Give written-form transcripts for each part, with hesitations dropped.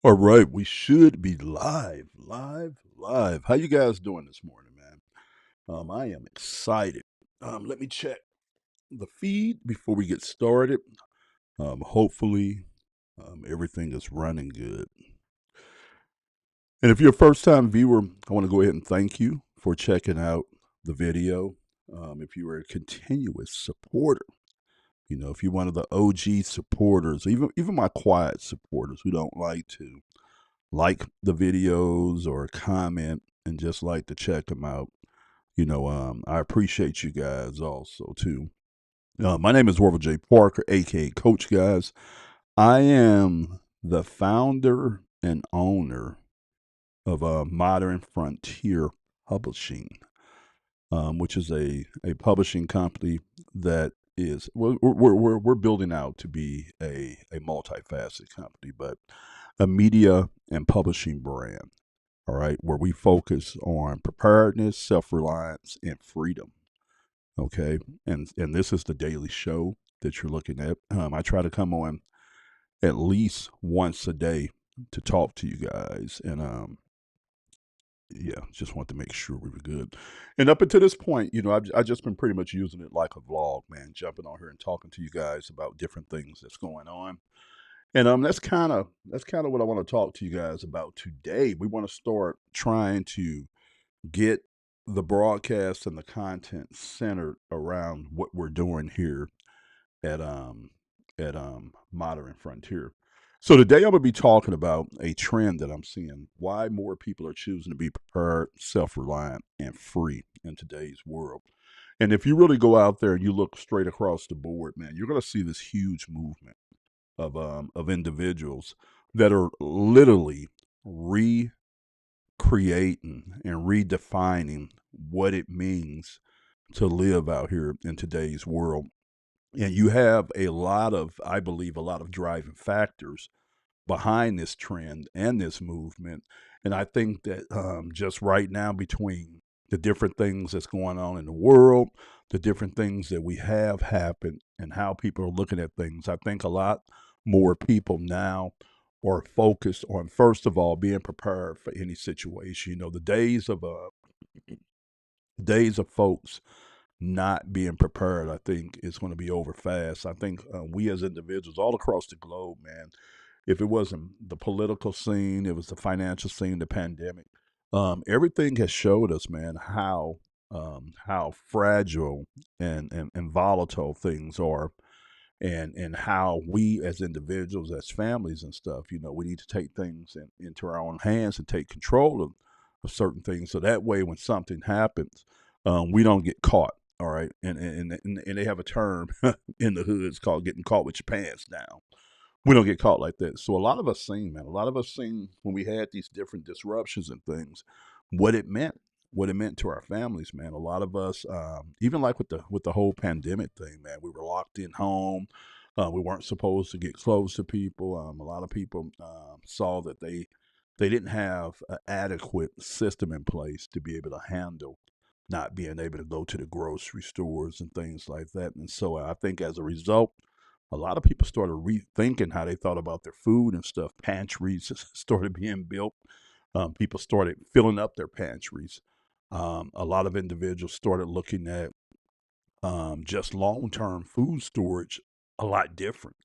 All right, we should be live, live, live. How you guys doing this morning, man? I am excited. Let me check the feed before we get started. Hopefully, everything is running good. And if you're a first-time viewer, I want to go ahead and thank you for checking out the video. If you are a continuous supporter, if you're one of the OG supporters, even my quiet supporters who don't like the videos or comment and just like to check them out. I appreciate you guys also too. My name is Warville J. Parker, aka Coach Guys. I am the founder and owner of Modern Frontier Publishing, which is a publishing company that is we're building out to be a multifaceted company, but a media and publishing brand. All right, where we focus on preparedness, self-reliance, and freedom. Okay, and this is the daily show that you're looking at. I try to come on at least once a day to talk to you guys, and yeah, just want to make sure we were good. And up until this point, I've just been pretty much using it like a vlog, man, jumping on here and talking to you guys about different things that's going on. And that's kind of what I want to talk to you guys about today. We want to start trying to get the broadcast and the content centered around what we're doing here at Modern Frontier. So today I'm going to be talking about a trend that I'm seeing: why more people are choosing to be prepared, self-reliant, and free in today's world. And if you really go out there and you look straight across the board, man, you're going to see this huge movement of individuals that are literally creating and redefining what it means to live out here in today's world. And you have I believe, a lot of driving factors behind this trend and this movement. And I think that just right now, between the different things that's going on in the world, the different things that we have happened, and how people are looking at things, I think a lot more people now are focused on, first of all, being prepared for any situation. The days of folks not being prepared, I think, is going to be over fast. I think we as individuals all across the globe, man, if it wasn't the political scene, it was the financial scene, the pandemic, everything has showed us, man, how fragile and volatile things are, and how we as individuals, as families and stuff, we need to take things into our own hands and take control of certain things, so that way when something happens, we don't get caught. All right, and they have a term in the hood. It's called getting caught with your pants down. We don't get caught like that. So a lot of us seen, man. A lot of us seen when we had these different disruptions and things, what it meant, what it meant to our families, man. A lot of us, even like with the whole pandemic thing, man, we were locked in home. We weren't supposed to get close to people. A lot of people saw that they didn't have an adequate system in place to be able to handle not being able to go to the grocery stores and things like that. And so I think as a result, a lot of people started rethinking how they thought about their food and stuff. Pantries started being built. People started filling up their pantries. A lot of individuals started looking at just long term food storage a lot different.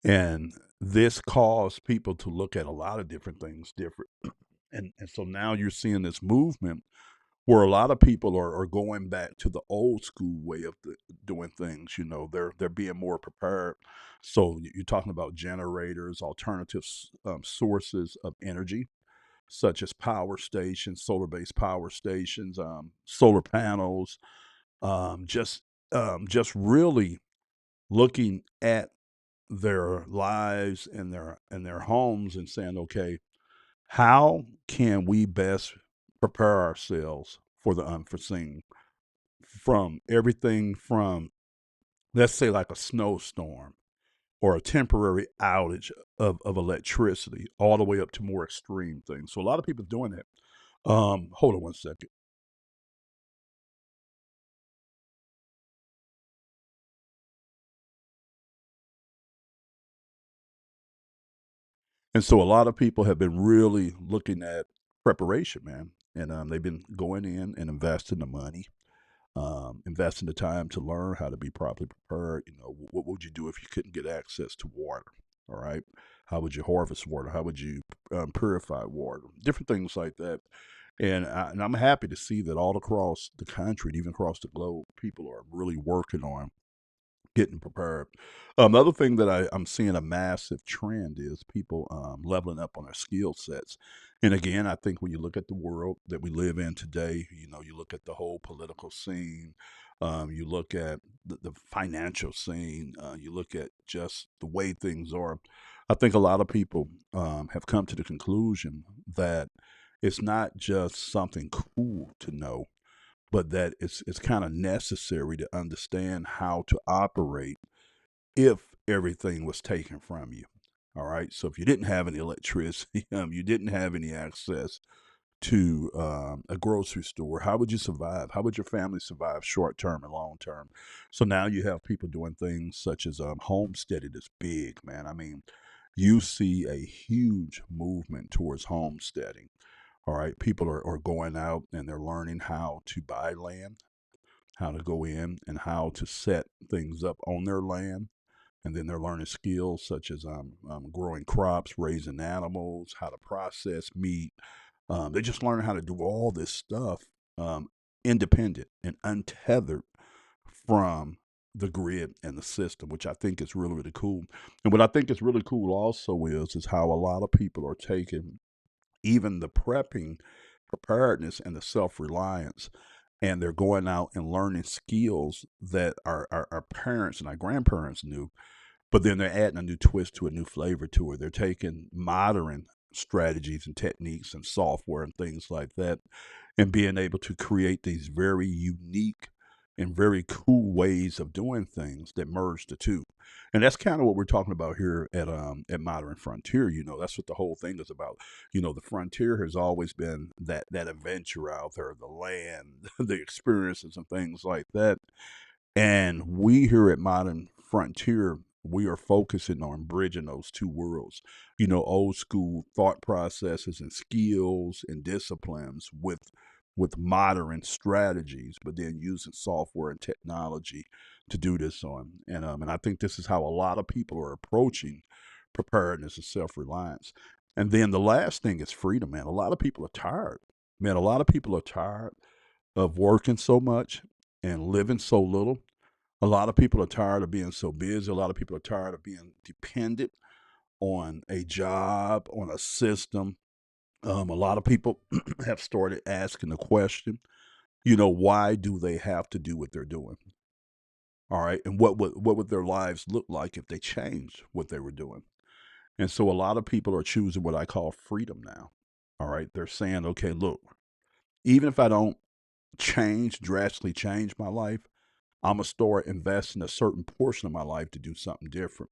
And this caused people to look at a lot of different things different. And so now you're seeing this movement where a lot of people are going back to the old school way of doing things. They're being more prepared. So you're talking about generators, alternative sources of energy, such as power stations, solar-based power stations, solar panels. Just really looking at their lives and their homes and saying, okay, how can we best prepare ourselves for the unforeseen, from everything from, let's say, like a snowstorm or a temporary outage of electricity, all the way up to more extreme things. So a lot of people doing that. Hold on one second. And so a lot of people have been really looking at preparation, man. And they've been going in and investing the money, investing the time to learn how to be properly prepared. What would you do if you couldn't get access to water? All right. How would you harvest water? How would you purify water? Different things like that. And I'm happy to see that all across the country, and even across the globe, people are really working on getting prepared. The other thing that I'm seeing a massive trend is people leveling up on their skill sets. And again, I think when you look at the world that we live in today, you look at the whole political scene, you look at the financial scene, you look at just the way things are. I think a lot of people have come to the conclusion that it's not just something cool to know, but that it's kind of necessary to understand how to operate if everything was taken from you. All right. So if you didn't have any electricity, you didn't have any access to a grocery store, how would you survive? How would your family survive short term and long term? So now you have people doing things such as homesteading is big, man. I mean, you see a huge movement towards homesteading. All right. People are going out and they're learning how to buy land, how to go in and how to set things up on their land. And then they're learning skills such as growing crops, raising animals, how to process meat. They're just learning how to do all this stuff um, independent and untethered from the grid and the system, which I think is really, really cool. And what I think is really cool also is how a lot of people are taking even the prepping, preparedness, and the self reliance, and they're going out and learning skills that our parents and our grandparents knew, but then they're adding a new twist to a new flavor to it. They're taking modern strategies and techniques and software and things like that and being able to create these very unique and very cool ways of doing things that merge the two. And that's kind of what we're talking about here at Modern Frontier. That's what the whole thing is about. The frontier has always been that adventure out there, the land, the experiences and things like that. And we here at Modern Frontier, we are focusing on bridging those two worlds, old school thought processes and skills and disciplines with modern strategies, but then using software and technology to do this on. And I think this is how a lot of people are approaching preparedness and self-reliance. And then the last thing is freedom, man. A lot of people are tired. Man, a lot of people are tired of working so much and living so little. A lot of people are tired of being so busy. A lot of people are tired of being dependent on a job, on a system. A lot of people have started asking the question, why do they have to do what they're doing? All right. And what would their lives look like if they changed what they were doing? And so a lot of people are choosing what I call freedom now. All right. They're saying, okay, look, even if I don't drastically change my life, I'm gonna start investing a certain portion of my life to do something different.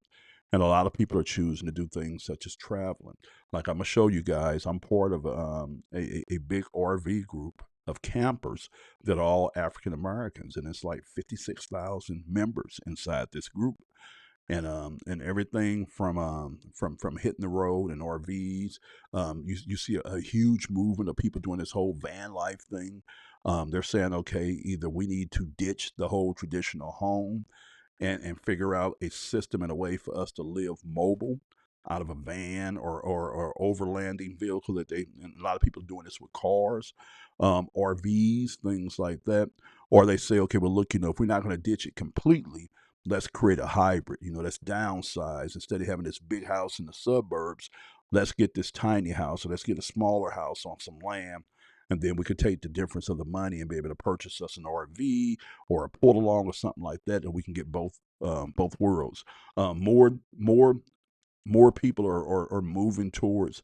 And a lot of people are choosing to do things such as traveling. Like I'm gonna show you guys, I'm part of a big RV group of campers that are all African Americans, and it's like 56,000 members inside this group, and everything from hitting the road and RVs. You see a huge movement of people doing this whole van life thing. They're saying, okay, either we need to ditch the whole traditional home and figure out a system and a way for us to live mobile out of a van or overlanding vehicle that and a lot of people are doing this with cars, RVs, things like that. Or they say, okay, well, look, if we're not going to ditch it completely, let's create a hybrid, let's downsize. Instead of having this big house in the suburbs, let's get this tiny house, or let's get a smaller house on some land. And then we could take the difference of the money and be able to purchase us an RV or a pull along or something like that, and we can get both worlds. More people are moving towards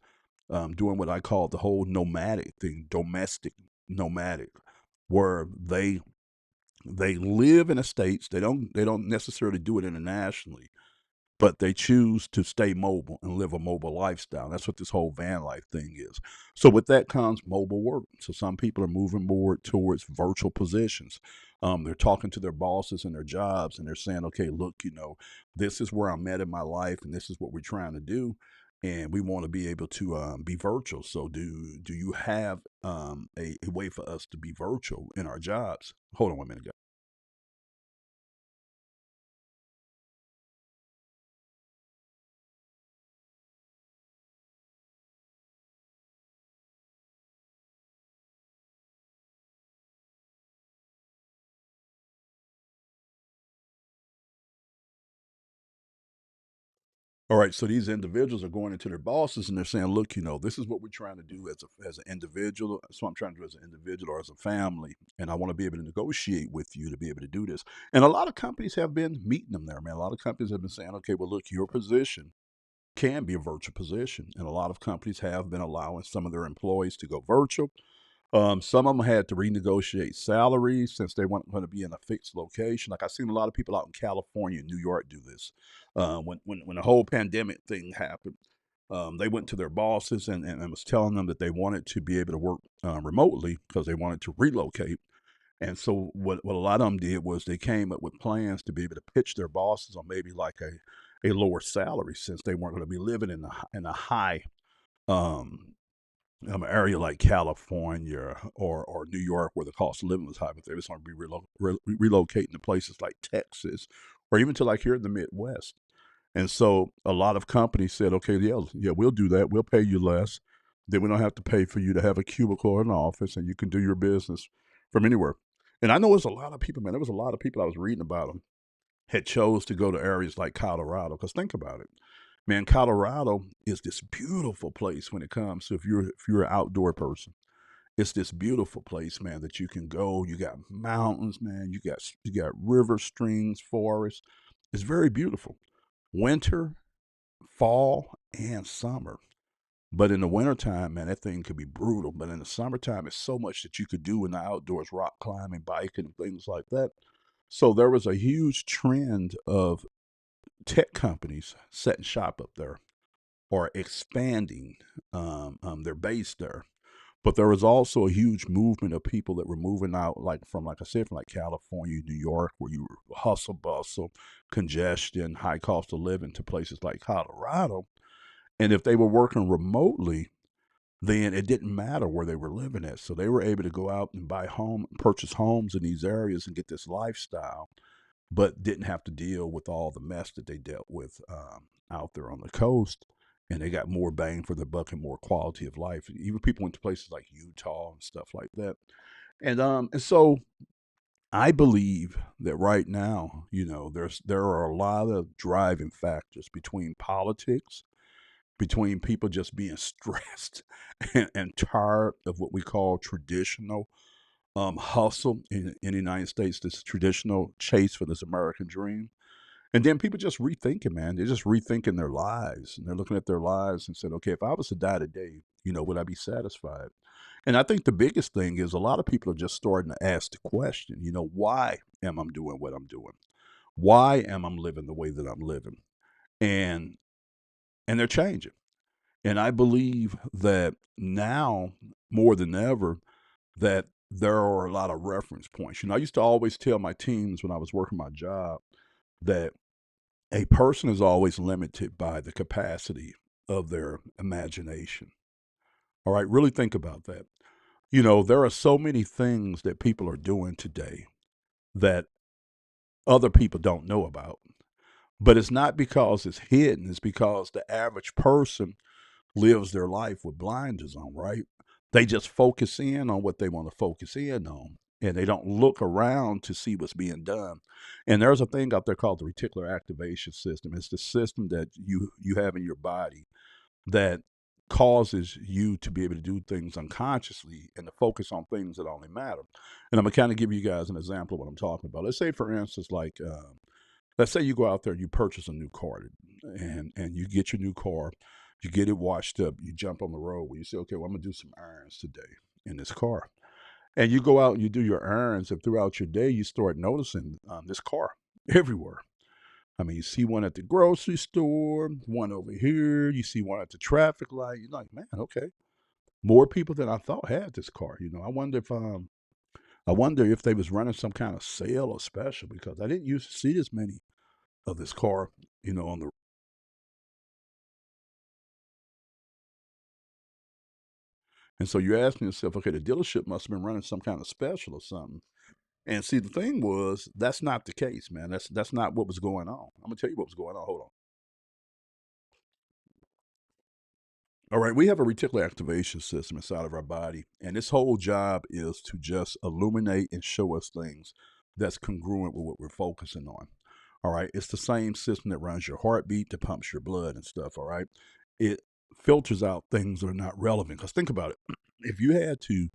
doing what I call the whole nomadic thing, domestic nomadic, where they live in the states. They don't necessarily do it internationally, but they choose to stay mobile and live a mobile lifestyle. That's what this whole van life thing is. So with that comes mobile work. So some people are moving more towards virtual positions. They're talking to their bosses and their jobs, and they're saying, okay, look, this is where I'm at in my life, and this is what we're trying to do. and we want to be able to be virtual. So, do you have a way for us to be virtual in our jobs? Hold on 1 minute, guys. All right, so these individuals are going into their bosses and they're saying, "Look, this is what we're trying to do as an individual. That's what I'm trying to do as an individual or as a family, and I want to be able to negotiate with you to be able to do this." And a lot of companies have been meeting them there, man. A lot of companies have been saying, "Okay, well, look, your position can be a virtual position," and a lot of companies have been allowing some of their employees to go virtual. Some of them had to renegotiate salaries since they weren't going to be in a fixed location. Like I've seen a lot of people out in California and New York do this. When the whole pandemic thing happened, they went to their bosses and was telling them that they wanted to be able to work remotely because they wanted to relocate. And so what a lot of them did was they came up with plans to be able to pitch their bosses on maybe like a lower salary since they weren't going to be living in a high um, area like California or New York where the cost of living was high, but they was going to be relocating to places like Texas or even to like here in the Midwest. And so a lot of companies said, okay, yeah, we'll do that. We'll pay you less. Then we don't have to pay for you to have a cubicle or an office, and you can do your business from anywhere. And I know there's a lot of people, man. There was a lot of people I was reading about them had chose to go to areas like Colorado. Because think about it, man. Colorado is this beautiful place when it comes to if you're an outdoor person. It's this beautiful place, man, that you can go. You got mountains, man. You got river streams, forests. It's very beautiful. Winter, fall, and summer. But in the wintertime, man, that thing could be brutal. But in the summertime, it's so much that you could do in the outdoors, rock climbing, biking, things like that. So there was a huge trend of tech companies setting shop up there or expanding their base there. But there was also a huge movement of people that were moving out, like I said, from like California, New York, where you were hustle bustle, congestion, high cost of living, to places like Colorado. And if they were working remotely, then it didn't matter where they were living at. So they were able to go out and purchase homes in these areas and get this lifestyle, but didn't have to deal with all the mess that they dealt with out there on the coast. And they got more bang for their buck and more quality of life. Even people went to places like Utah and stuff like that. And so I believe that right now, there are a lot of driving factors between politics, between people just being stressed and tired of what we call traditional hustle in the United States, this traditional chase for this American dream. And then people just rethinking, man. They're just rethinking their lives. And they're looking at their lives and said, okay, if I was to die today, would I be satisfied? And I think the biggest thing is a lot of people are just starting to ask the question, why am I doing what I'm doing? Why am I living the way that I'm living? And they're changing. And I believe that now more than ever, that there are a lot of reference points. I used to always tell my teams when I was working my job that a person is always limited by the capacity of their imagination. All right, really think about that. There are so many things that people are doing today that other people don't know about. But it's not because it's hidden, it's because the average person lives their life with blinders on, right? They just focus in on what they want to focus in on, and they don't look around to see what's being done. And there's a thing out there called the reticular activation system. It's the system that you have in your body that causes you to be able to do things unconsciously and to focus on things that only matter. And I'm gonna kind of give you guys an example of what I'm talking about. Let's say, for instance, like let's say you go out there and you purchase a new car, and you get your new car, you get it washed up, you jump on the road where you say, okay, well, I'm gonna do some errands today in this car. And you go out and you do your errands, and throughout your day, you start noticing this car everywhere. I mean, you see one at the grocery store, one over here, you see one at the traffic light. You're like, man, okay, more people than I thought had this car. I wonder if they was running some kind of sale or special because I didn't used to see this many of this car, on the And so you're asking yourself, okay, the dealership must have been running some kind of special or something. And see, the thing was, that's not the case, man. That's not what was going on. I'm gonna tell you what was going on. Hold on. All right, we have a reticular activation system inside of our body, and its whole job is to just illuminate and show us things that's congruent with what we're focusing on. All right, it's the same system that runs your heartbeat, that pumps your blood and stuff. All right, it filters out things that are not relevant. Because think about it, if you had to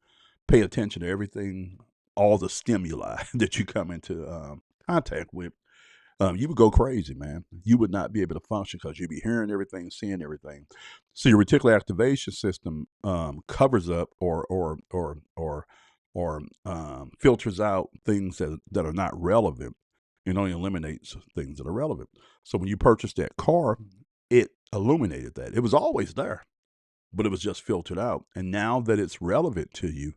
pay attention to everything, all the stimuli that you come into contact with, you would go crazy, man. You would not be able to function because you'd be hearing everything, seeing everything. So your reticular activation system covers up or filters out things that are not relevant and only eliminates things that are relevant. So when you purchased that car, it illuminated that. It was always there, but it was just filtered out. And now that it's relevant to you,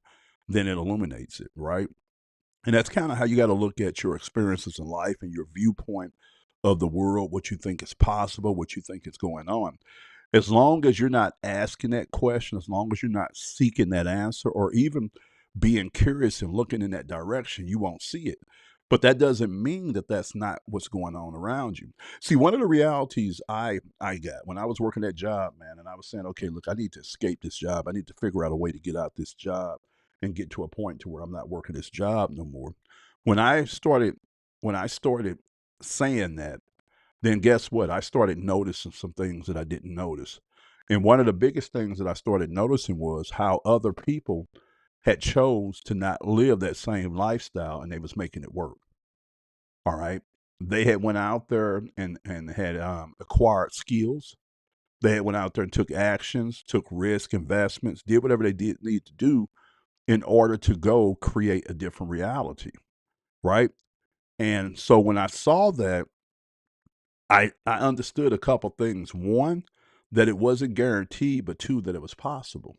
then it illuminates it, right? And that's kind of how you got to look at your experiences in life and your viewpoint of the world, what you think is possible, what you think is going on. As long as you're not asking that question, as long as you're not seeking that answer, or even being curious and looking in that direction, you won't see it. But that doesn't mean that that's not what's going on around you. See, one of the realities I got when I was working that job, man, and I was saying, okay, look, I need to escape this job. I need to figure out a way to get out this job and get to a point to where I'm not working this job no more. When I started when I started saying that, then guess what? I started noticing some things that I didn't notice. And one of the biggest things that I started noticing was how other people had chose to not live that same lifestyle and they was making it work. All right. They had went out there and had acquired skills. They had went out there and took actions, took risk, investments, did whatever they did need to do in order to go create a different reality. Right. And so when I saw that, I understood a couple things. One, that it wasn't guaranteed, but two, that it was possible.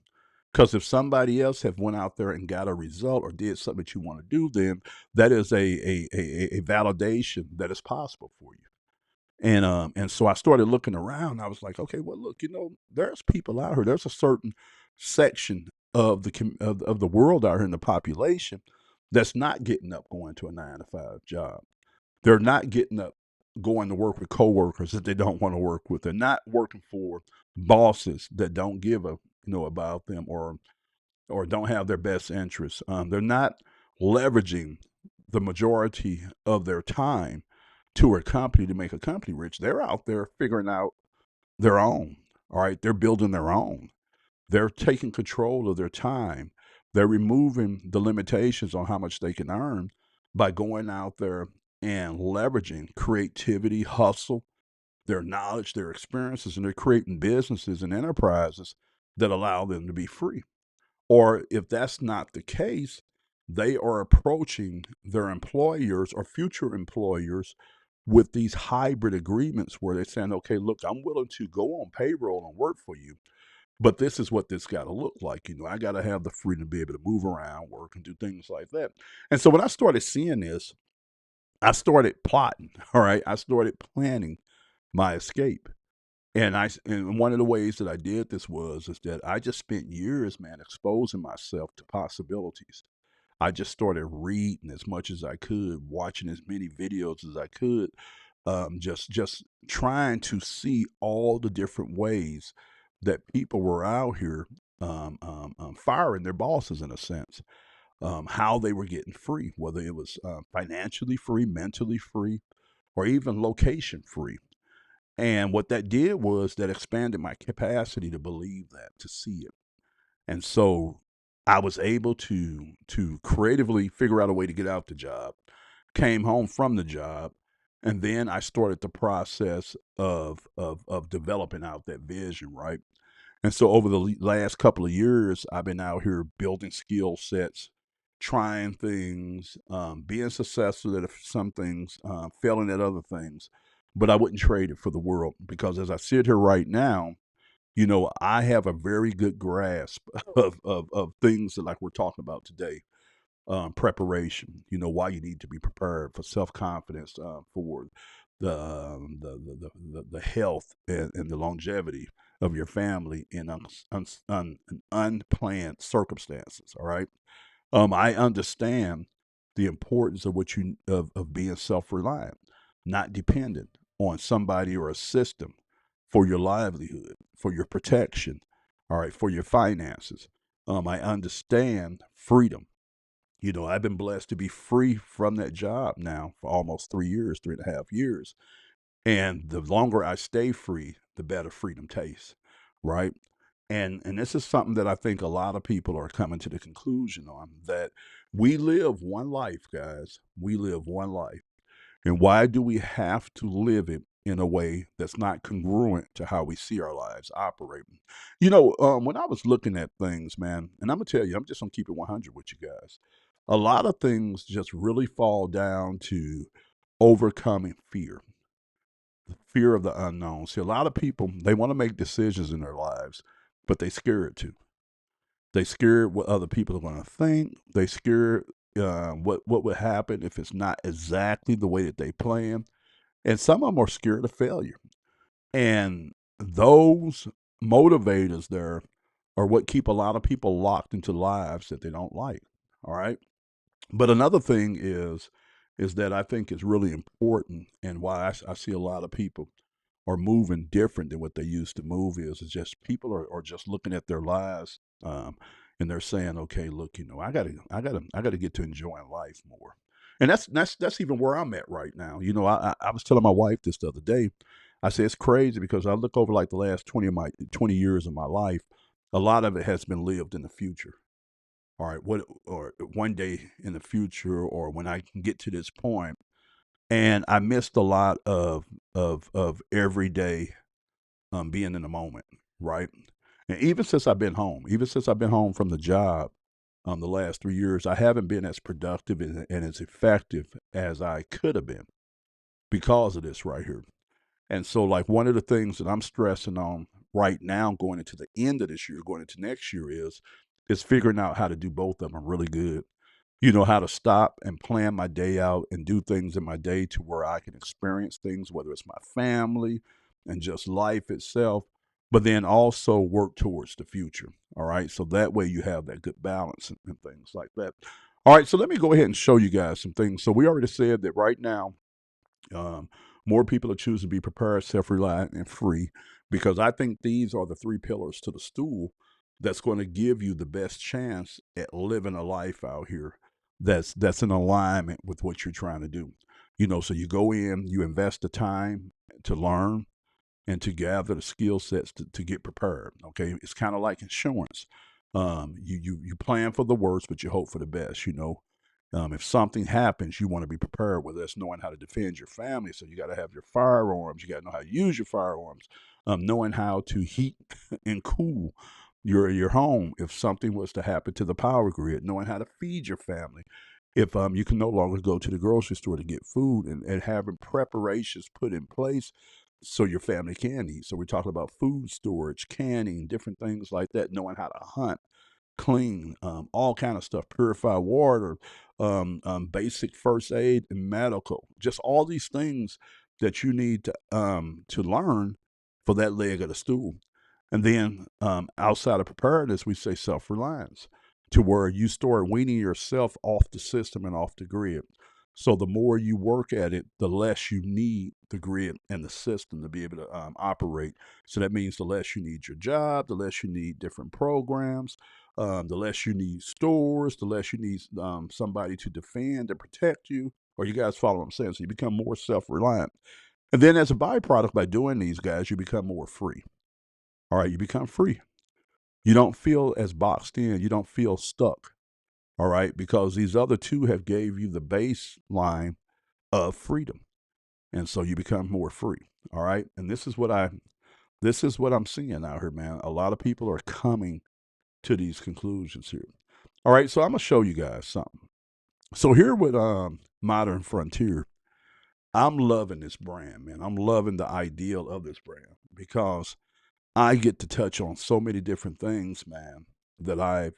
Because if somebody else have went out there and got a result or did something that you want to do, then that is a validation that it's possible for you. And so I started looking around. I was like, okay, well, look, there's people out here. There's a certain section of of the world out here in the population that's not getting up going to a 9 to 5 job. They're not getting up going to work with coworkers that they don't want to work with. They're not working for bosses that don't give a about them or don't have their best interests. They're not leveraging the majority of their time to a company to make a company rich. They're out there figuring out their own. All right, they're building their own. They're taking control of their time. They're removing the limitations on how much they can earn by going out there and leveraging creativity, hustle, their knowledge, their experiences, and they're creating businesses and enterprises that allow them to be free. Or if that's not the case, they are approaching their employers or future employers with these hybrid agreements where they're saying, okay, look, I'm willing to go on payroll and work for you, but this is what this got to look like. I got to have the freedom to be able to move around, work, and do things like that. And so when I started seeing this, I started plotting. All right. I started planning my escape. And one of the ways that I did this was is that I just spent years, man, exposing myself to possibilities. I just started reading as much as I could, watching as many videos as I could, just trying to see all the different ways that people were out here firing their bosses in a sense, how they were getting free, whether it was financially free, mentally free, or even location free. And what that did was that expanded my capacity to believe that, to see it. And so I was able to creatively figure out a way to get out the job, came home from the job, and then I started the process of developing out that vision, right? And so over the last couple of years, I've been out here building skill sets, trying things, being successful at some things, failing at other things. But I wouldn't trade it for the world because as I sit here right now, I have a very good grasp of things that like we're talking about today. Preparation, why you need to be prepared for self confidence, for the health and the longevity, of your family in unplanned circumstances. All right. I understand the importance of of being self-reliant, not dependent on somebody or a system for your livelihood, for your protection, all right, for your finances. I understand freedom. I've been blessed to be free from that job now for almost 3 years, 3.5 years. And the longer I stay free, the better freedom tastes, right? And this is something that I think a lot of people are coming to the conclusion on, that we live one life, guys. We live one life. And why do we have to live it in a way that's not congruent to how we see our lives operating? When I was looking at things, man, and I'm gonna tell you, I'm just gonna keep it 100 with you guys. A lot of things just really fall down to overcoming fear, the fear of the unknown. See, a lot of people, they want to make decisions in their lives, but they scared to. They scared what other people are going to think. They scared what would happen if it's not exactly the way that they plan. And some of them are scared of failure. And those motivators there are what keep a lot of people locked into lives that they don't like. All right. But another thing is that I think is really important, and why I see a lot of people are moving different than what they used to move is just people are just looking at their lives, and they're saying, okay, look, I gotta get to enjoying life more. And that's even where I'm at right now. I was telling my wife this the other day. I say it's crazy because I look over like the last 20 years of my life. A lot of it has been lived in the future. All right, what or one day in the future, or when I can get to this point, and I missed a lot of every day, being in the moment, right? And even since I've been home from the job, the last 3 years, I haven't been as productive and as effective as I could have been because of this right here. And so, like, one of the things that I'm stressing on right now, going into the end of this year, going into next year, is figuring out how to do both of them really good. How to stop and plan my day out and do things in my day to where I can experience things, whether it's my family and just life itself, but then also work towards the future. All right. So that way you have that good balance and things like that. All right. So let me go ahead and show you guys some things. So we already said that right now, um, more people are choosing to be prepared, self-reliant, and free, because I think these are the three pillars to the stool that's going to give you the best chance at living a life out here that's in alignment with what you're trying to do. So you go in, you invest the time to learn and to gather the skill sets to get prepared. Okay, it's kind of like insurance. You plan for the worst, but you hope for the best. If something happens, you want to be prepared with this, knowing how to defend your family. So you got to have your firearms. You got to know how to use your firearms. Knowing how to heat and cool your home if something was to happen to the power grid. Knowing how to feed your family. If you can no longer go to the grocery store to get food, and having preparations put in place so your family can eat. So we're talking about food storage, canning, different things like that. Knowing how to hunt, clean, all kind of stuff, purify water, basic first aid and medical, just all these things that you need to learn for that leg of the stool. And then outside of preparedness, we say self-reliance, to where you start weaning yourself off the system and off the grid. So the more you work at it, the less you need the grid and the system to be able to operate. So that means the less you need your job, the less you need different programs, the less you need stores, the less you need somebody to defend and protect you. Or you guys follow what I'm saying? So you become more self-reliant. And then as a byproduct, by doing these guys, you become more free. All right, you become free. You don't feel as boxed in. You don't feel stuck. All right, because these other two have gave you the baseline of freedom, and so you become more free. All right, and this is what I'm seeing out here, man. A lot of people are coming to these conclusions here. All right, so I'm gonna show you guys something. So here with Modern Frontier, I'm loving this brand, man. I'm loving the ideal of this brand because I get to touch on so many different things, man, that I've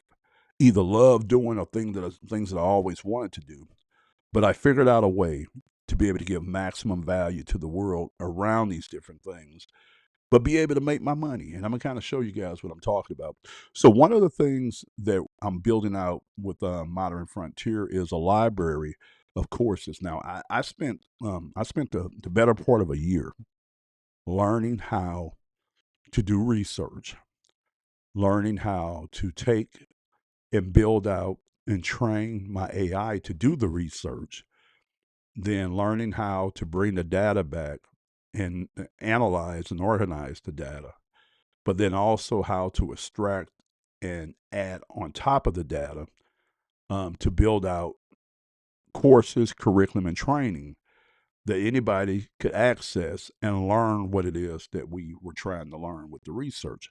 either loved doing or things that I always wanted to do. But I figured out a way to be able to give maximum value to the world around these different things. but be able to make my money. And I'm gonna kind of show you guys what I'm talking about. So one of the things that I'm building out with Modern Frontier is a library of courses. Now I spent the better part of a year learning how to do research, learning how to take and build out and train my AI to do the research, then learning how to bring the data back and analyze and organize the data, but then also how to extract and add on top of the data to build out courses, curriculum, and training that anybody could access and learn what it is that we were trying to learn with the research.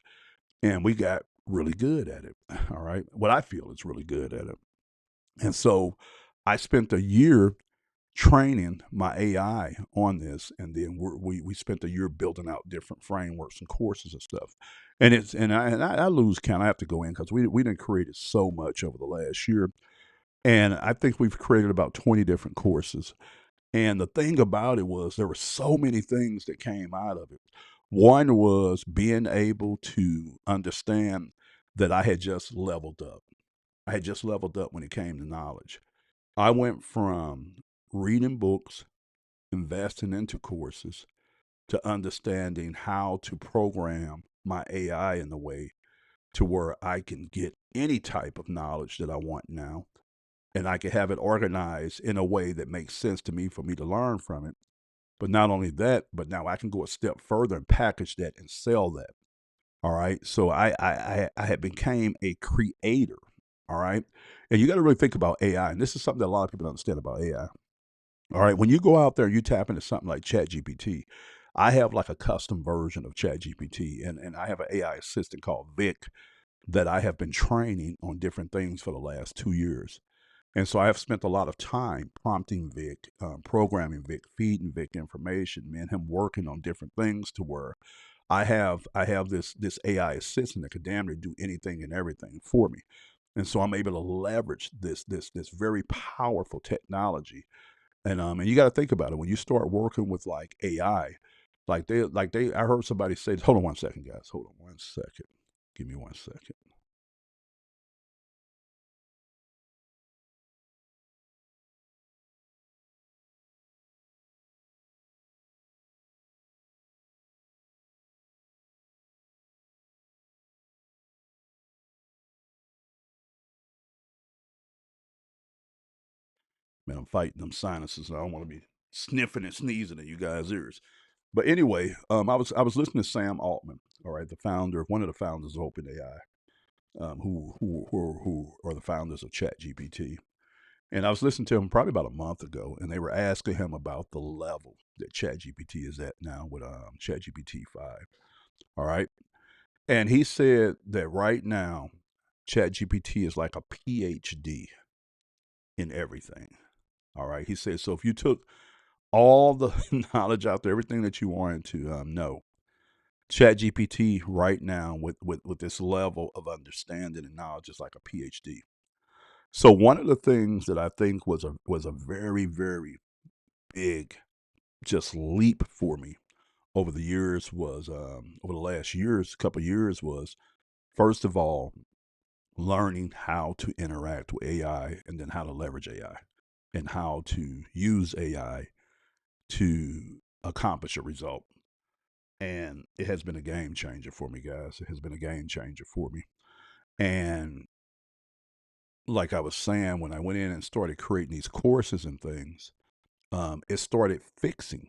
And we got really good at it. All right. What I feel is really good at it. And so I spent a year training my AI on this, and then we spent a year building out different frameworks and courses and stuff. And I lose count. I have to go in because we didn't create it so much over the last year, and I think we've created about 20 different courses. And the thing about it was there were so many things that came out of it. One was being able to understand that I had just leveled up. I had just leveled up when it came to knowledge. I went from reading books, investing into courses, to understanding how to program my AI in a way to where I can get any type of knowledge that I want now, and I can have it organized in a way that makes sense to me for me to learn from it. But not only that, but now I can go a step further and package that and sell that. All right. So I had became a creator. All right. And you got to really think about AI. And this is something that a lot of people don't understand about AI. All right. When you go out there and you tap into something like ChatGPT, I have like a custom version of ChatGPT, and I have an AI assistant called Vic that I have been training on different things for the last 2 years. And so I have spent a lot of time prompting Vic, programming Vic, feeding Vic information, me and him working on different things to where I have this AI assistant that could damn near do anything and everything for me. And so I'm able to leverage this very powerful technology. And you got to think about it when you start working with like AI, like they I heard somebody say, hold on one second, guys. Hold on one second. Give me one second. Man, I'm fighting them sinuses. And I don't want to be sniffing and sneezing in you guys' ears. But anyway, I was listening to Sam Altman, all right, the founder, one of the founders of OpenAI, who are the founders of ChatGPT. And I was listening to him probably about a month ago, and they were asking him about the level that ChatGPT is at now with ChatGPT 5. All right. And he said that right now, ChatGPT is like a PhD in everything. All right. He said, so if you took all the knowledge out there, everything that you wanted to know, ChatGPT right now with this level of understanding and knowledge is like a PhD. So one of the things that I think was a very very big just leap for me over the years was over the last years, couple of years was first of all learning how to interact with AI and then how to leverage AI and how to use AI to accomplish a result. And it has been a game changer for me, guys. It has been a game changer for me. And like I was saying, when I went in and started creating these courses and things, it started fixing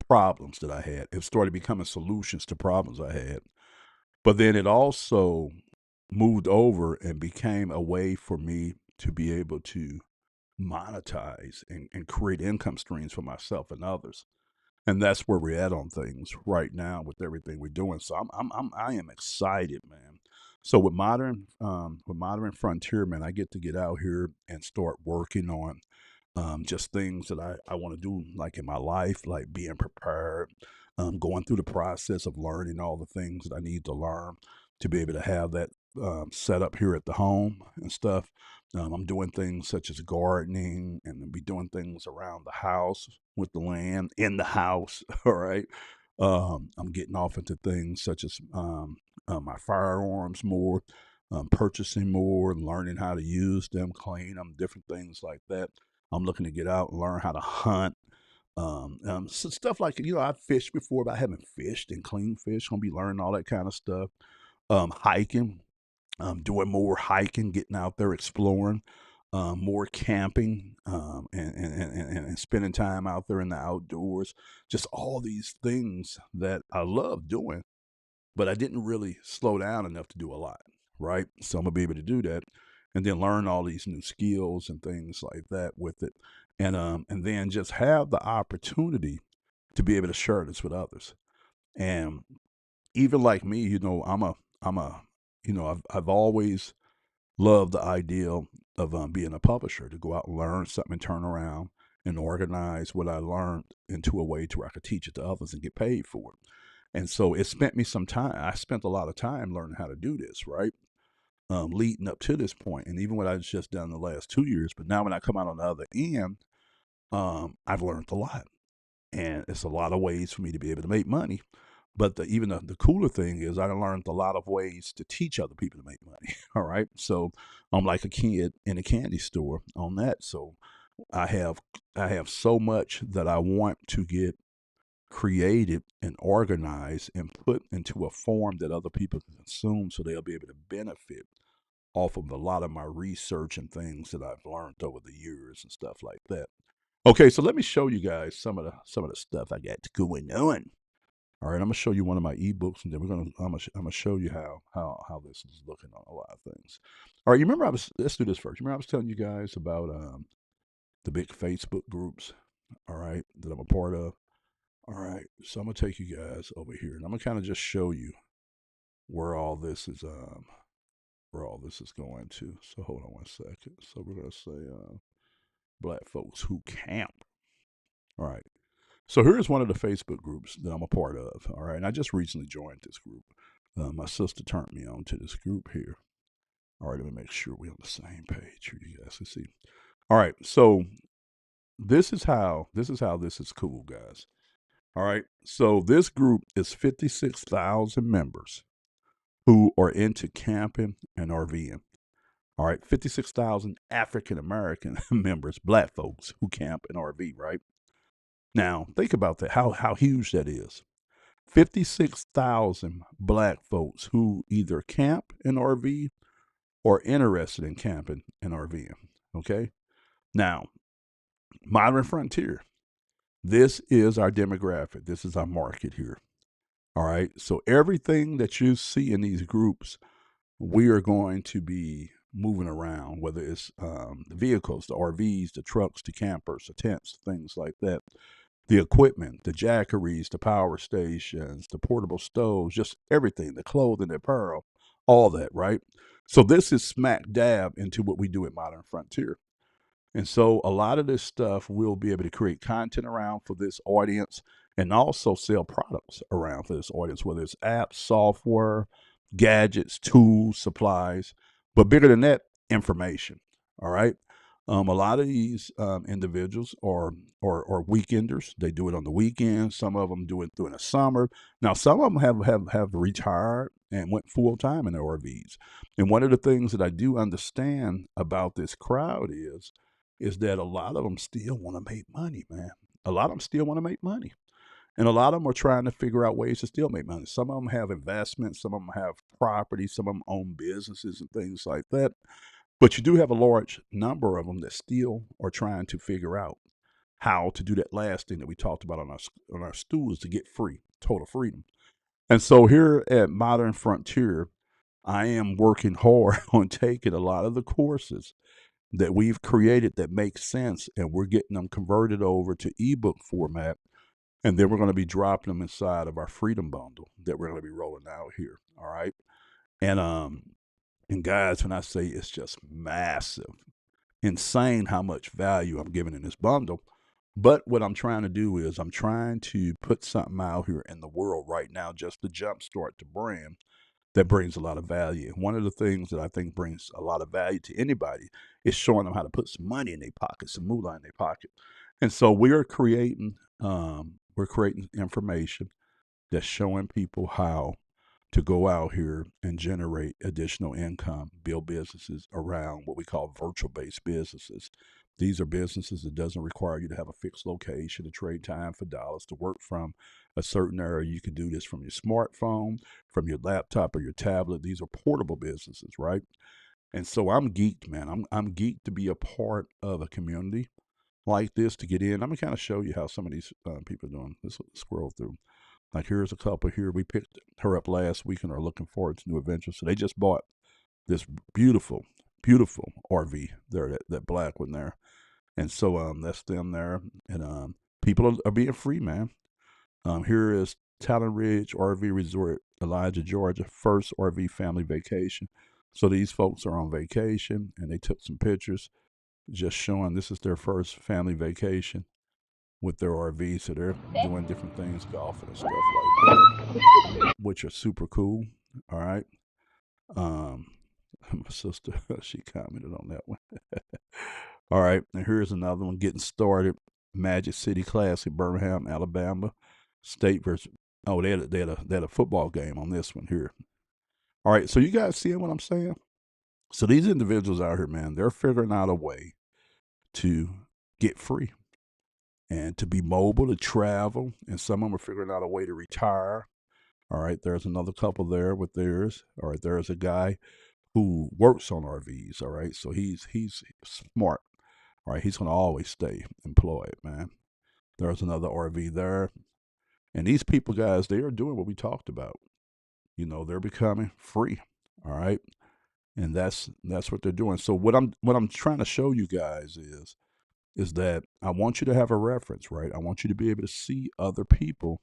problems that I had. It started becoming solutions to problems I had. But then it also moved over and became a way for me to be able to monetize and create income streams for myself and others. And that's where we're at on things right now with everything we're doing. So I am excited, man. So with modern frontier, man, I get to get out here and start working on just things that I want to do, like in my life, like being prepared, going through the process of learning all the things that I need to learn to be able to have that set up here at the home and stuff. I'm doing things such as gardening and be doing things around the house with the land in the house. All right. I'm getting off into things such as my firearms more, purchasing more, and learning how to use them, clean them, different things like that. I'm looking to get out and learn how to hunt. So stuff like, I've fished before, but I haven't fished and cleaned fish. Gonna be learning all that kind of stuff. Hiking, doing more hiking, getting out there exploring, more camping, and spending time out there in the outdoors. Just all these things that I love doing, but I didn't really slow down enough to do a lot, right? So I'm gonna be able to do that, and then learn all these new skills and things like that with it, and then just have the opportunity to be able to share this with others. And even like me, I'm a, I've always loved the idea of being a publisher, to go out and learn something and turn around and organize what I learned into a way to where I could teach it to others and get paid for it. And so it spent me some time. I spent a lot of time learning how to do this, right? Leading up to this point, and even what I've just done the last 2 years. But now when I come out on the other end, I've learned a lot, and it's a lot of ways for me to be able to make money. But the cooler thing is I learned a lot of ways to teach other people to make money. All right. So I'm like a kid in a candy store on that. So I have I have so much that I want to get created and organized and put into a form that other people can consume, so they'll be able to benefit off of a lot of my research and things that I've learned over the years and stuff like that. Okay, so let me show you guys some of the stuff I got going on. All right, I'm gonna show you one of my ebooks, and then I'm gonna show you how this is looking on a lot of things. All right, you remember let's do this first. You remember I was telling you guys about the big Facebook groups, all right, that I'm a part of. All right, so I'm gonna take you guys over here, and I'm gonna kind of just show you where all this is going to. So hold on one second. So we're gonna say black folks who camp. All right. So here's one of the Facebook groups that I'm a part of. All right, and I just recently joined this group. My sister turned me on to this group here. All right, let me make sure we're on the same page here. You guys can see. All right, so this is how this is cool, guys. All right, so this group is 56,000 members who are into camping and RVing. All right, 56,000 African American members, black folks who camp and RV. Right now, think about that. How huge that is. 56,000 black folks who either camp in RV or interested in camping and RVing. Okay. Now, Modern Frontier, this is our demographic. This is our market here. All right. So everything that you see in these groups, we are going to be moving around, whether it's the vehicles, the RVs, the trucks, the campers, the tents, things like that, the equipment, the jackeries, the power stations, the portable stoves, just everything, the clothing, the apparel, all that, right? So this is smack dab into what we do at Modern Frontier. And so a lot of this stuff we'll be able to create content around for this audience, and also sell products around for this audience, whether it's apps, software, gadgets, tools, supplies, but bigger than that, information. All right. A lot of these individuals are weekenders. They do it on the weekends. Some of them do it during the summer. Now, some of them have retired and went full time in their RVs. And one of the things that I do understand about this crowd is that a lot of them still want to make money, man. A lot of them still want to make money. And a lot of them are trying to figure out ways to still make money. Some of them have investments, some of them have property, some of them own businesses and things like that. But you do have a large number of them that still are trying to figure out how to do that last thing that we talked about on our stools, to get free, total freedom. And so here at Modern Frontier, I am working hard on taking a lot of the courses that we've created that make sense, and we're getting them converted over to ebook format, and then we're going to be dropping them inside of our Freedom Bundle that we're going to be rolling out here. All right, and and guys, when I say it's just massive, insane how much value I'm giving in this bundle. But what I'm trying to do is I'm trying to put something out here in the world right now, just to jumpstart the brand, that brings a lot of value. One of the things that I think brings a lot of value to anybody is showing them how to put some money in their pocket, some moolah in their pocket. And so we're creating information. that's showing people how to go out here and generate additional income, build businesses around what we call virtual based businesses. These are businesses that doesn't require you to have a fixed location to trade time for dollars to work from a certain area. You can do this from your smartphone, from your laptop or your tablet. These are portable businesses, right? And so I'm geeked, man. I'm geeked to be a part of a community like this to get in. I'm gonna kind of show you how some of these people are doing. Let's scroll through. Like here's a couple here. We picked her up last week and are looking forward to new adventures. So they just bought this beautiful, beautiful RV there, that black one there. And so that's them there. And people are being free, man. Here is Talon Ridge RV Resort, Elijah, Georgia, first RV family vacation. So these folks are on vacation and they took some pictures just showing this is their first family vacation with their RV. So they're doing different things, golfing and stuff like that, which are super cool. All right. Um, my sister, she commented on that one. All right. And here's another one getting started. Magic City Classic, Birmingham, Alabama. State versus, oh, they had a football game on this one here. All right. So you guys seeing what I'm saying? So these individuals out here, man, they're figuring out a way to get free and to be mobile, to travel. And some of them are figuring out a way to retire. All right, there's another couple there with theirs. All right, there's a guy who works on RVs. All right, so he's smart. All right, he's gonna always stay employed, man. There's another RV there, and these people, guys, they are doing what we talked about. You know, they're becoming free. All right, and that's what they're doing. So what I'm trying to show you guys is that I want you to have a reference, right? I want you to be able to see other people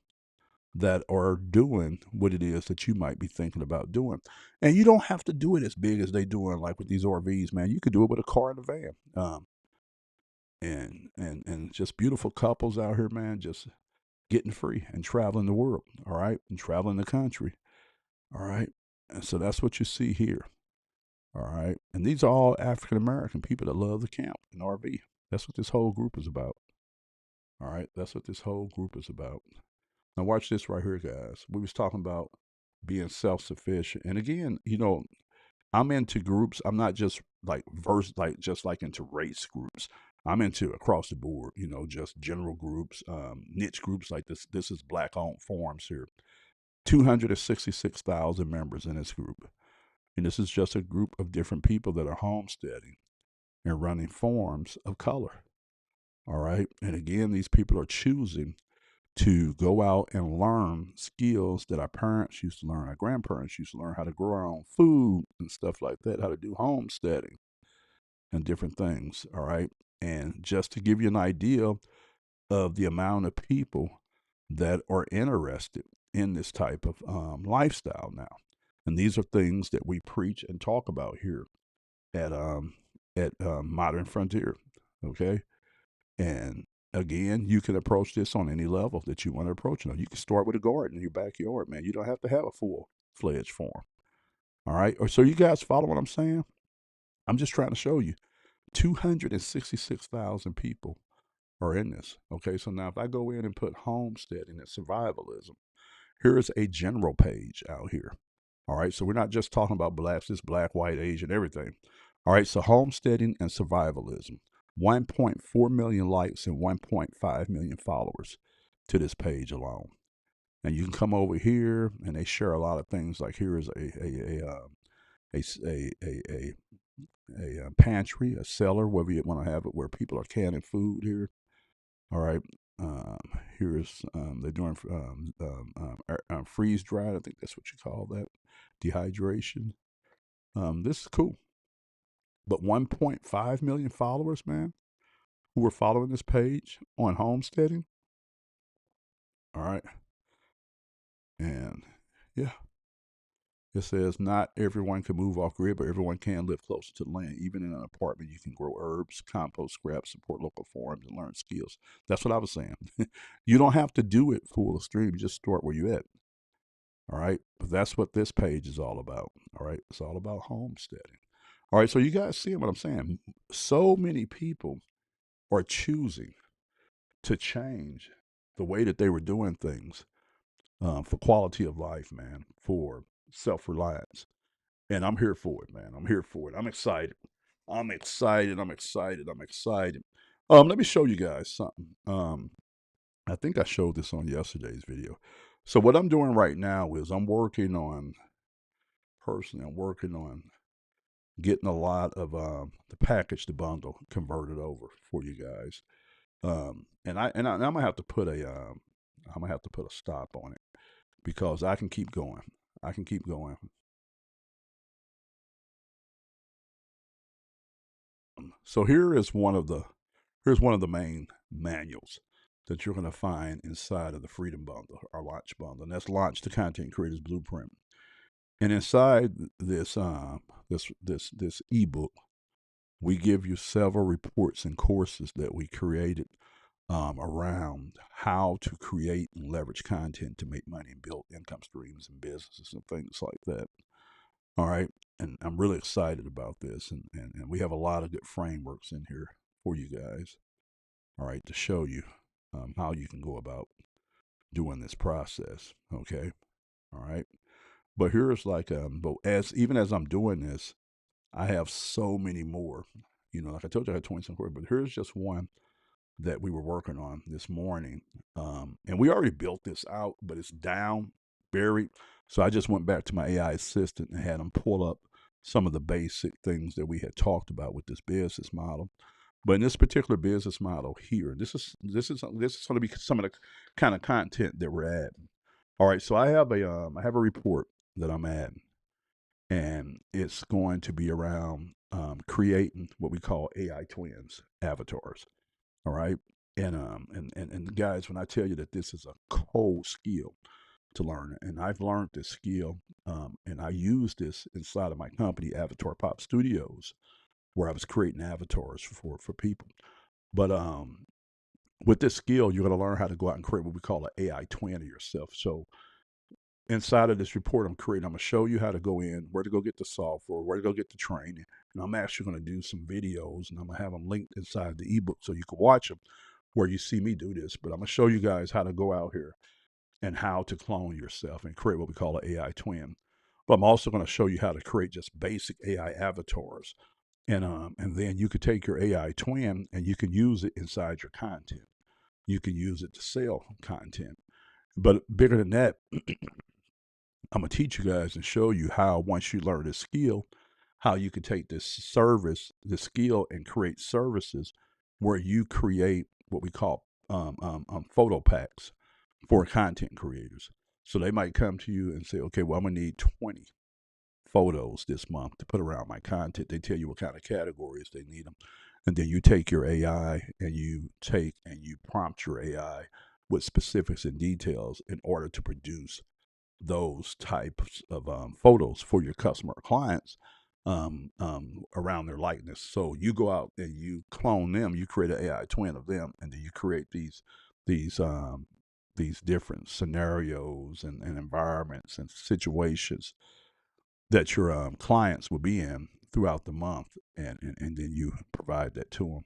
that are doing what it is that you might be thinking about doing. And you don't have to do it as big as they doing like with these RVs, man. You could do it with a car and a van. And just beautiful couples out here, man, just getting free and traveling the world, all right? And traveling the country. All right. And so that's what you see here. All right. And these are all African American people that love the camp and RV. That's what this whole group is about. All right. That's what this whole group is about. Now watch this right here, guys. We was talking about being self-sufficient. And again, you know, I'm into groups. I'm not just like into race groups. I'm into across the board, you know, just general groups, niche groups like this. This is Black owned farms here. 266,000 members in this group. And this is just a group of different people that are homesteading and running farms of color. All right. And again, these people are choosing to go out and learn skills that our parents used to learn, our grandparents used to learn, how to grow our own food and stuff like that, how to do homesteading and different things. All right. And just to give you an idea of the amount of people that are interested in this type of lifestyle now. And these are things that we preach and talk about here at Modern Frontier. Okay. And again, you can approach this on any level that you want to approach it on. You can start with a garden in your backyard, man. You don't have to have a full-fledged farm. All right. Or so you guys follow what I'm saying? I'm just trying to show you. 266,000 people are in this. Okay. So now if I go in and put homesteading and survivalism, here is a general page out here. All right. So we're not just talking about blacks, it's black, white, Asian, everything. All right. So homesteading and survivalism. 1.4 million likes and 1.5 million followers to this page alone. And you can come over here, and they share a lot of things. Like here is a pantry, a cellar, wherever you want to have it, where people are canning food here. All right. Um, Here's they're doing freeze dried. I think that's what you call that, dehydration. This is cool. But 1.5 million followers, man, who are following this page on homesteading. All right. And yeah, it says not everyone can move off grid, but everyone can live closer to the land. Even in an apartment, you can grow herbs, compost scraps, support local farms, and learn skills. That's what I was saying. You don't have to do it full stream. You just start where you at. All right. But that's what this page is all about. All right. It's all about homesteading. All right. So you guys see what I'm saying? So many people are choosing to change the way that they were doing things for quality of life, man, for self reliance. And I'm here for it, man. I'm here for it. I'm excited. I'm excited. I'm excited. I'm excited. Let me show you guys something. I think I showed this on yesterday's video. So what I'm doing right now is I'm working on getting a lot of the package, the bundle converted over for you guys. I'm gonna have to put a stop on it because I can keep going. I can keep going. So here's one of the main manuals that you're going to find inside of the Freedom Bundle, our launch bundle, and that's Launch the Content Creators Blueprint. And inside this ebook, we give you several reports and courses that we created around how to create and leverage content to make money and build income streams and businesses and things like that. All right. And I'm really excited about this. And we have a lot of good frameworks in here for you guys. All right. To show you how you can go about doing this process. Okay. All right. But here's but even as I'm doing this, I have so many more. Like I told you, I had 20 some but here's just one that we were working on this morning. And we already built this out, but it's down, buried. So I just went back to my AI assistant and had him pull up some of the basic things that we had talked about with this business model. But in this particular business model here, this is going to be some of the kind of content that we're adding. All right, so I have a report that I'm adding, and it's going to be around creating what we call AI twins avatars. All right. And guys, when I tell you that this is a cold skill to learn, and I've learned this skill, and I use this inside of my company, Avatar Pop Studios, where I was creating avatars for people. But with this skill, you're going to learn how to go out and create what we call an AI twin of yourself. So inside of this report I'm creating, I'm going to show you how to go in, where to go get the software, where to go get the training. And I'm actually going to do some videos, and I'm going to have them linked inside the ebook so you can watch them where you see me do this. But I'm going to show you guys how to go out here and how to clone yourself and create what we call an AI twin. But I'm also going to show you how to create just basic AI avatars. And then you could take your AI twin and you can use it inside your content. You can use it to sell content. But bigger than that, I'm gonna teach you guys and show you how once you learn this skill, how you can take this skill, and create services where you create what we call photo packs for content creators. So they might come to you and say, okay, well, I'm gonna need 20 photos this month to put around my content. They tell you what kind of categories they need them, and then you take your AI and you prompt your AI with specifics and details in order to produce those types of photos for your customer or clients around their likeness. So you go out and you clone them, you create an AI twin of them, and then you create these these different scenarios and environments and situations that your clients will be in throughout the month, and then you provide that to them.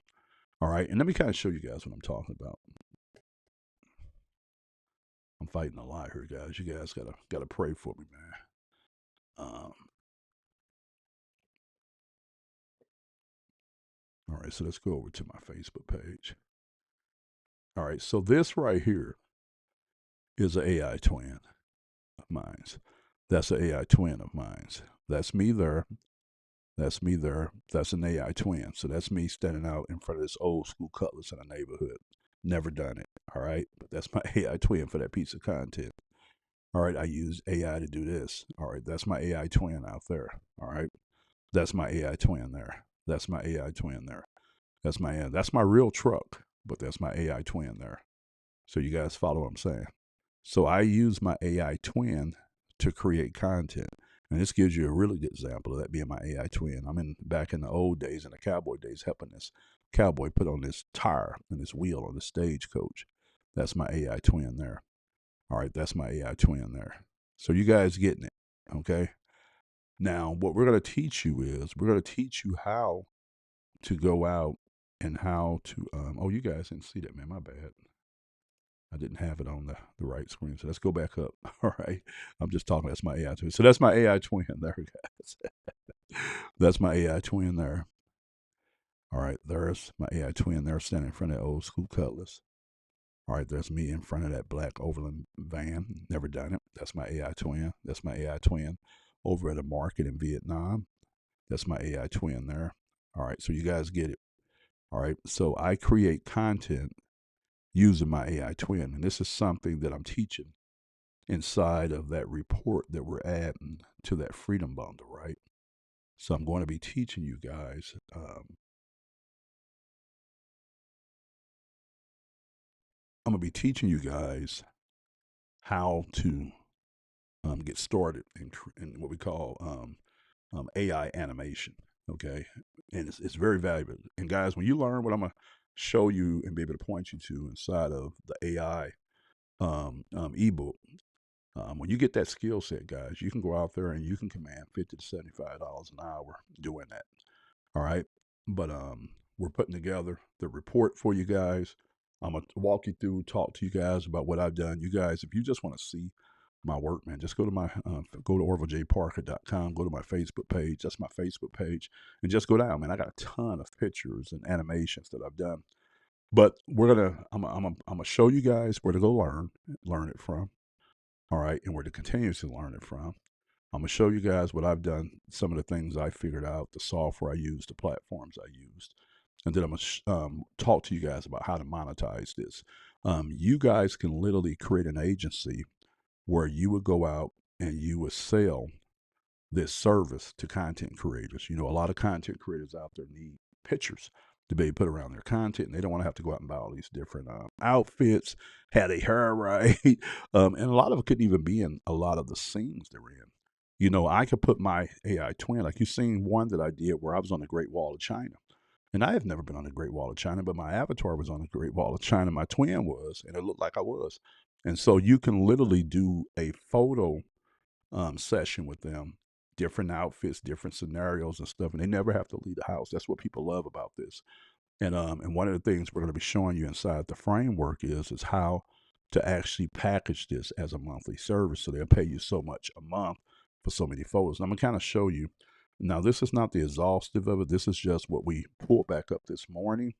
All right, and let me kind of show you guys what I'm talking about. I'm fighting a lot here, guys. You guys gotta pray for me, man. Um, All right, so let's go over to my Facebook page. All right, so this right here is an AI twin of mine. That's an AI twin of mine. That's me there. That's me there. That's an AI twin. So that's me standing out in front of this old school Cutlass in a neighborhood. Never done it. All right, but that's my AI twin for that piece of content. All right, I use AI to do this. All right, that's my AI twin out there. All right, that's my AI twin there. That's my AI twin there. That's my real truck, but that's my AI twin there. So you guys follow what I'm saying? So I use my AI twin to create content. And this gives you a really good example of that being my AI twin. I'm back in the old days, in the cowboy days, helping this cowboy put on this tire and this wheel on the stagecoach. That's my AI twin there. All right, that's my AI twin there. So you guys getting it, okay? Now, what we're going to teach you is we're going to teach you how to go out and how to. Oh, you guys didn't see that, man. My bad. I didn't have it on the right screen. So let's go back up. All right. I'm just talking. That's my AI twin. So that's my AI twin there, guys. That's my AI twin there. All right. There's my AI twin there standing in front of that old school Cutlass. All right. There's me in front of that black Overland van. Never done it. That's my AI twin. That's my AI twin over at a market in Vietnam. That's my AI twin there. All right. So you guys get it. All right. So I create content using my AI twin. And this is something that I'm teaching inside of that report that we're adding to that freedom bundle, right? So I'm going to be teaching you guys. I'm going to be teaching you guys how to get started in what we call AI animation. Okay, and it's very valuable. And guys, when you learn what I'm going to show you and be able to point you to inside of the AI ebook, when you get that skill set, guys, you can go out there and you can command $50 to $75 an hour doing that. All right. But we're putting together the report for you guys. I'm gonna walk you through, talk to you guys about what I've done. You guys, if you just want to see my work, man, just go to my go to orvillejparker.com, go to my Facebook page. That's my Facebook page, and just go down, man. I got a ton of pictures and animations that I've done. But I'm gonna show you guys where to go learn it from. All right, and where to continuously learn it from. I'm going to show you guys what I've done, some of the things I figured out, the software I used, the platforms I used. And then I'm going to talk to you guys about how to monetize this. You guys can literally create an agency where you would go out and you would sell this service to content creators. You know, a lot of content creators out there need pictures to be put around their content, and they don't want to have to go out and buy all these different outfits, have their hair right, and a lot of it couldn't even be in a lot of the scenes they're in. You know, I could put my AI twin, like you seen one that I did where I was on the Great Wall of China. And I have never been on the Great Wall of China, but my avatar was on the Great Wall of China. My twin was, and it looked like I was. And so you can literally do a photo session with them, different outfits, different scenarios and stuff, and they never have to leave the house. That's what people love about this. And one of the things we're going to be showing you inside the framework is how to actually package this as a monthly service. So they'll pay you so much a month for so many photos. And I'm going to kind of show you. Now, this is not the exhaustive of it. This is just what we pulled back up this morning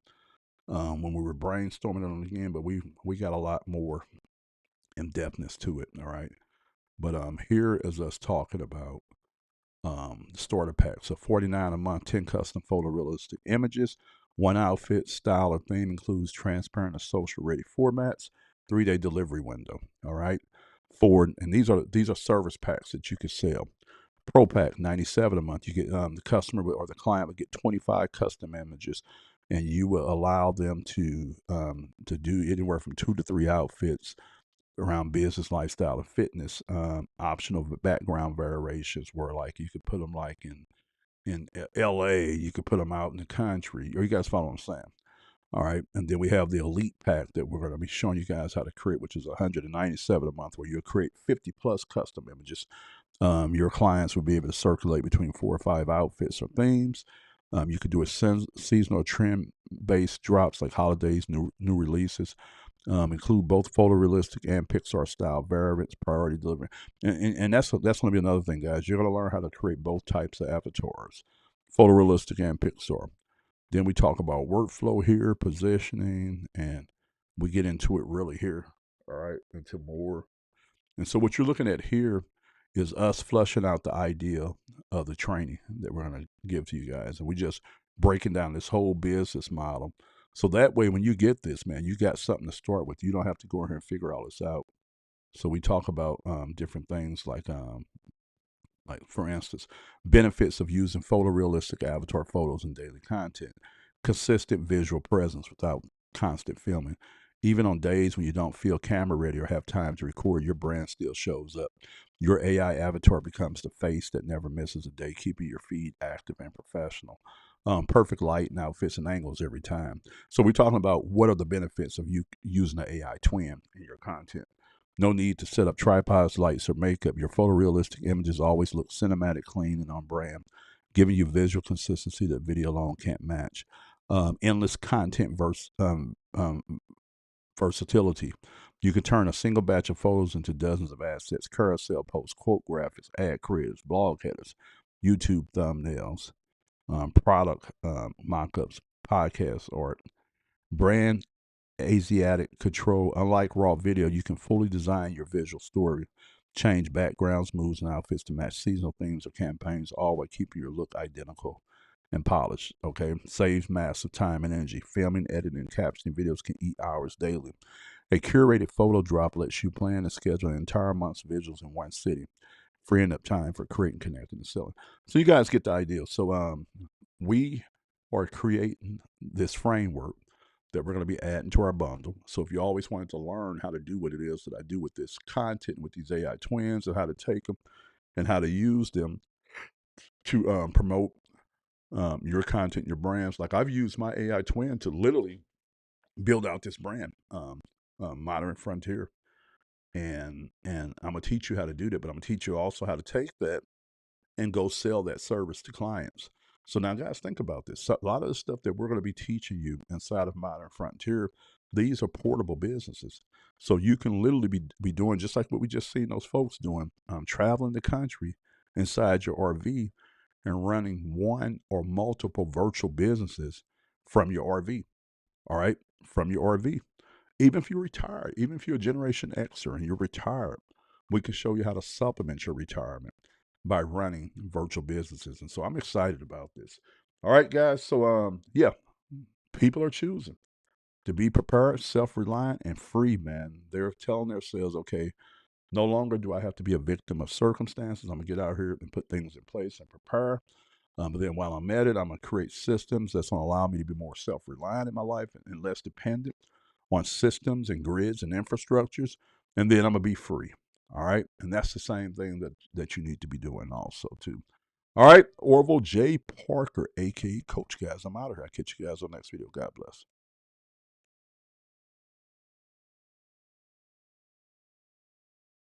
when we were brainstorming on it again. But we got a lot more in depthness to it. All right. But here is us talking about starter pack. So $49 a month, 10 custom photorealistic images, one outfit, style, or theme includes transparent and social ready formats, 3-day delivery window. All right. And these are service packs that you can sell. Pro pack, $97 a month. You get the customer or the client would get 25 custom images, and you will allow them to do anywhere from 2 to 3 outfits around business, lifestyle, and fitness. Optional background variations where like you could put them like in L.A. You could put them out in the country. Or you guys follow what I'm saying? All right, and then we have the elite pack that we're going to be showing you guys how to create, which is $197 a month, where you'll create 50 plus custom images. Your clients will be able to circulate between 4 or 5 outfits or themes. You could do a seasonal trend based drops like holidays, new releases. Include both photorealistic and Pixar style variants, priority delivery, and that's going to be another thing, guys. You're going to learn how to create both types of avatars, photorealistic and Pixar. Then we talk about workflow here, positioning, and we get into it really here. All right, into more. And so what you're looking at here is us flushing out the idea of the training that we're going to give to you guys, and we just breaking down this whole business model. So that way, when you get this, man, you got something to start with. You don't have to go in here and figure all this out. So we talk about different things like for instance, benefits of using photorealistic avatar photos in daily content, consistent visual presence without constant filming. Even on days when you don't feel camera ready or have time to record, your brand still shows up. Your AI avatar becomes the face that never misses a day, keeping your feed active and professional. Perfect light and outfits and angles every time. So we're talking about what are the benefits of you using an AI twin in your content. No need to set up tripods, lights, or makeup. Your photorealistic images always look cinematic, clean, and on brand, giving you visual consistency that video alone can't match. Endless content versatility. You can turn a single batch of photos into dozens of assets, carousel posts, quote graphics, ad creatives, blog headers, YouTube thumbnails, product mock-ups, podcast art, brand Asiatic control. Unlike raw video, you can fully design your visual story, change backgrounds, moods, and outfits to match seasonal themes or campaigns, all while keeping your look identical and polished. Okay, saves massive time and energy. Filming, editing, and captioning videos can eat hours daily. A curated photo drop lets you plan and schedule an entire month's visuals in one sitting, freeing up time for creating, connecting, and selling. So you guys get the idea. So we are creating this framework that we're going to be adding to our bundle. So if you always wanted to learn how to do what it is that I do with this content, with these AI twins, and how to take them and how to use them to promote your content, your brands. Like I've used my AI twin to literally build out this brand, Modern Frontier. And I'm gonna teach you how to do that, but I'm gonna teach you also how to take that and go sell that service to clients. So now, guys, think about this. So a lot of the stuff that we're going to be teaching you inside of Modern Frontier, these are portable businesses. So you can literally be doing just like what we just seen those folks doing, traveling the country inside your RV and running one or multiple virtual businesses from your RV. All right, from your RV. Even if you're retired, even if you're a Generation Xer and you're retired, we can show you how to supplement your retirement by running virtual businesses. And so I'm excited about this. All right, guys. So yeah, people are choosing to be prepared, self-reliant, and free, man. They're telling themselves, okay, no longer do I have to be a victim of circumstances. I'm gonna get out here and put things in place and prepare. But then while I'm at it, I'm going to create systems that's going to allow me to be more self reliant in my life and less dependent on systems and grids and infrastructures. And then I'm going to be free. All right. And that's the same thing that you need to be doing also, too. All right. Orville J. Parker, aka Coach Guys. I'm out of here. I'll catch you guys on the next video. God bless.